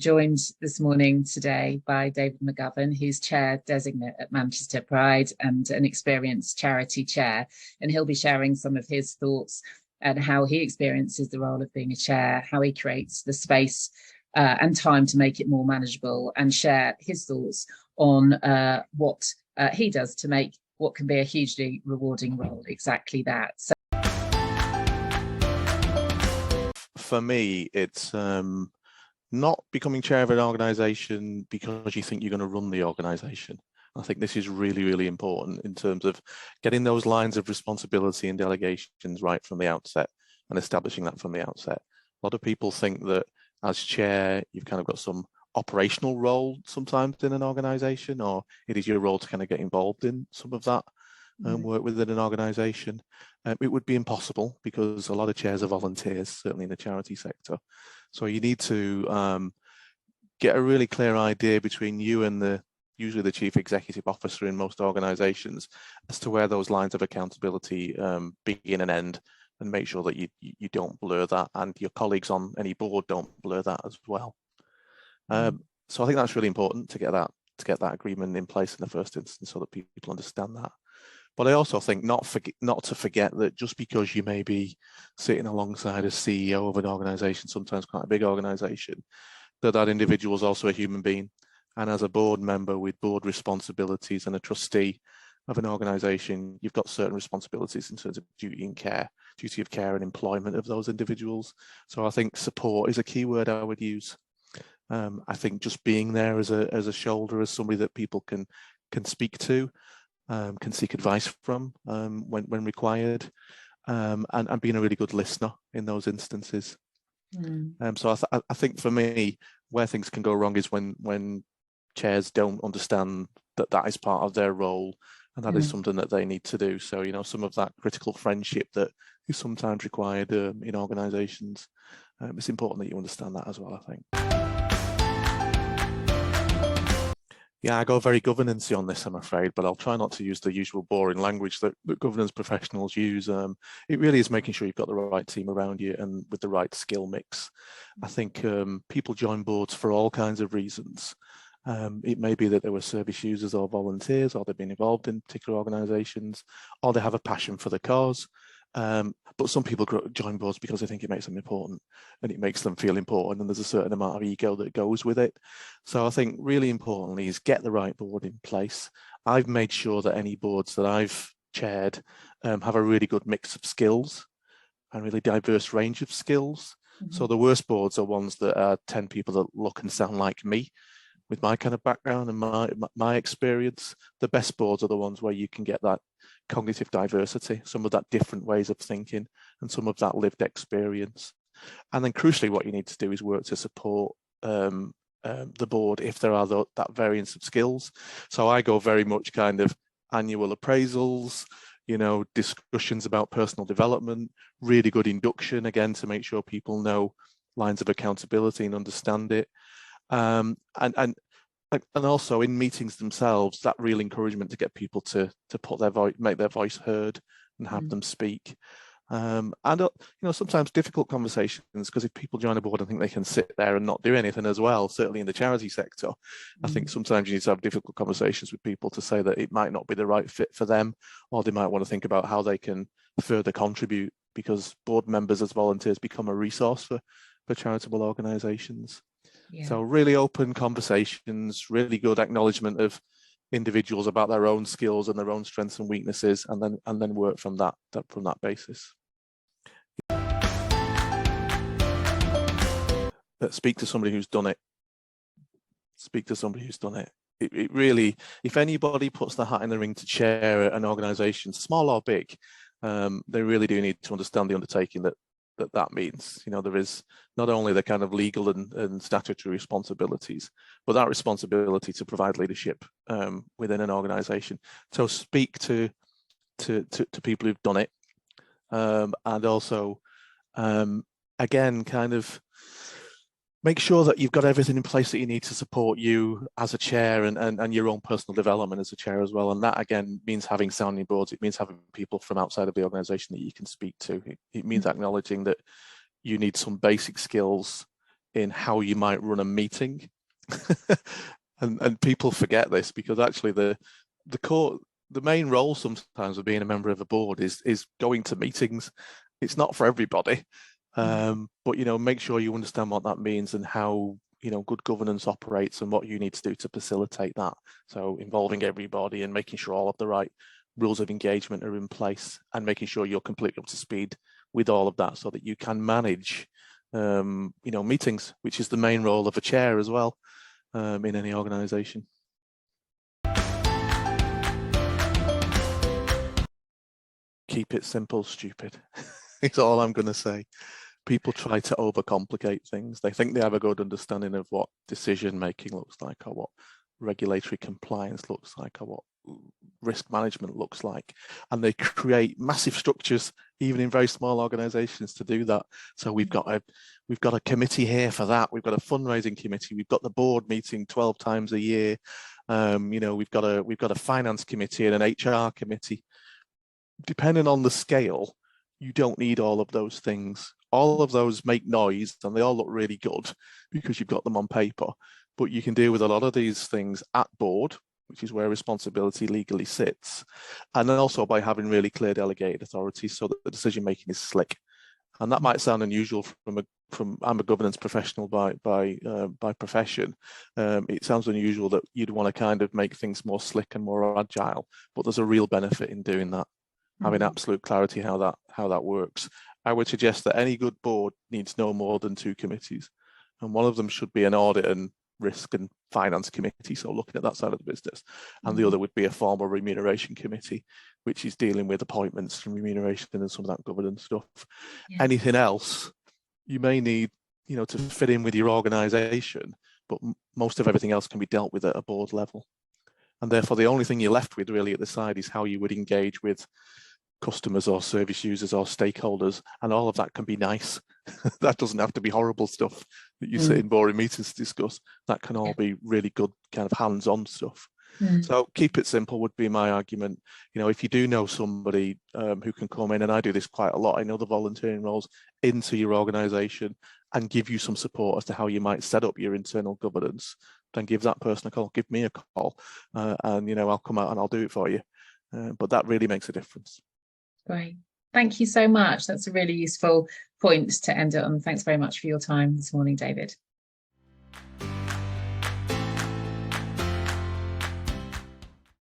joined this morning today by David McGovern, who's chair designate at Manchester Pride and an experienced charity chair. And he'll be sharing some of his thoughts and how he experiences the role of being a chair, how he creates the space and time to make it more manageable, and share his thoughts on what he does to make what can be a hugely rewarding role exactly that. So for me, it's not becoming chair of an organisation because you think you're going to run the organisation. I think this is really, really important in terms of getting those lines of responsibility and delegations right from the outset and establishing that from the outset. A lot of people think that as chair, you've kind of got some operational role sometimes in an organisation, or it is your role to kind of get involved in some of that work within an organisation. It would be impossible because a lot of chairs are volunteers, certainly in the charity sector. So you need to get a really clear idea between you and usually the chief executive officer in most organisations as to where those lines of accountability begin and end, and make sure that you don't blur that, and your colleagues on any board don't blur that as well. So I think that's really important to get that agreement in place in the first instance, so that people understand that. But I also think not to forget that just because you may be sitting alongside a CEO of an organisation, sometimes quite a big organisation, that individual is also a human being. And as a board member with board responsibilities and a trustee of an organisation, you've got certain responsibilities in terms of duty of care and employment of those individuals. So I think support is a key word I would use. I think just being there as a shoulder, as somebody that people can speak to, can seek advice from when required, and being a really good listener in those instances. So I think for me, where things can go wrong is when chairs don't understand that is part of their role, and that is something that they need to do. So, you know, some of that critical friendship that is sometimes required in organisations, it's important that you understand that as well, I think. Yeah, I go very governance-y on this, I'm afraid, but I'll try not to use the usual boring language that governance professionals use. It really is making sure you've got the right team around you and with the right skill mix. I think people join boards for all kinds of reasons. It may be that they were service users or volunteers, or they've been involved in particular organisations, or they have a passion for the cause. But some people join boards because they think it makes them important and it makes them feel important, and there's a certain amount of ego that goes with it. So I think really importantly is get the right board in place. I've made sure that any boards that I've chaired have a really good mix of skills, a really diverse range of skills. So the worst boards are ones that are 10 people that look and sound like me, with my kind of background and my experience. The best boards are the ones where you can get that cognitive diversity, some of that different ways of thinking, and some of that lived experience. And then crucially, what you need to do is work to support the board if there are that variance of skills. So I go very much kind of annual appraisals, you know, discussions about personal development, really good induction, again, to make sure people know lines of accountability and understand it. And also in meetings themselves, that real encouragement to get people to put their voice, make their voice heard, and have them speak. And you know, sometimes difficult conversations, because if people join a board and think they can sit there and not do anything as well, certainly in the charity sector, I think sometimes you need to have difficult conversations with people to say that it might not be the right fit for them, or they might want to think about how they can further contribute, because board members as volunteers become a resource for charitable organisations. Yeah. So really open conversations, really good acknowledgement of individuals about their own skills and their own strengths and weaknesses, and then work from that basis. But speak to somebody who's done it. Speak to somebody who's done it. It really, if anybody puts their hat in the ring to chair an organisation, small or big, they really do need to understand the undertaking that means. You know, there is not only the kind of legal and statutory responsibilities, but that responsibility to provide leadership within an organisation. So speak to people who've done it, and also again, kind of make sure that you've got everything in place that you need to support you as a chair and your own personal development as a chair as well. And that again means having sounding boards. It means having people from outside of the organisation that you can speak to. It means acknowledging that you need some basic skills in how you might run a meeting. and people forget this, because actually the main role sometimes of being a member of a board is going to meetings. It's not for everybody, but make sure you understand what that means and how good governance operates and what you need to do to facilitate that. So involving everybody and making sure all of the right rules of engagement are in place, and making sure you're completely up to speed with all of that, so that you can manage meetings, which is the main role of a chair as well, in any organization. Keep it simple, stupid. It's all I'm going to say. People try to overcomplicate things. They think they have a good understanding of what decision making looks like, or what regulatory compliance looks like, or what risk management looks like, and they create massive structures, even in very small organizations, to do that. So we've got a committee here for that. We've got a fundraising committee. We've got the board meeting 12 times a year. We've got a finance committee and an HR committee. Depending on the scale, you don't need all of those things. All of those make noise and they all look really good because you've got them on paper, but you can deal with a lot of these things at board, which is where responsibility legally sits, and then also by having really clear delegated authority, so that the decision making is slick. And that might sound unusual I'm a governance professional by profession. It sounds unusual that you'd want to kind of make things more slick and more agile, but there's a real benefit in doing that, having absolute clarity how that works. I would suggest that any good board needs no more than 2 committees, and one of them should be an audit and risk and finance committee, so looking at that side of the business, and the other would be a formal remuneration committee, which is dealing with appointments and remuneration and some of that governance stuff. Yeah. Anything else you may need, to fit in with your organization, but most of everything else can be dealt with at a board level. And therefore, the only thing you're left with really at the side is how you would engage with customers or service users or stakeholders, and all of that can be nice. That doesn't have to be horrible stuff that you sit in boring meetings to discuss. That can all be really good kind of hands-on stuff. So keep it simple would be my argument. If you do know somebody who can come in, and I do this quite a lot, I know the volunteering roles, into your organization and give you some support as to how you might set up your internal governance, then give that person a call, give me a call, and I'll come out and I'll do it for you. But that really makes a difference. Great. Thank you so much. That's a really useful point to end it on. Thanks very much for your time this morning, David.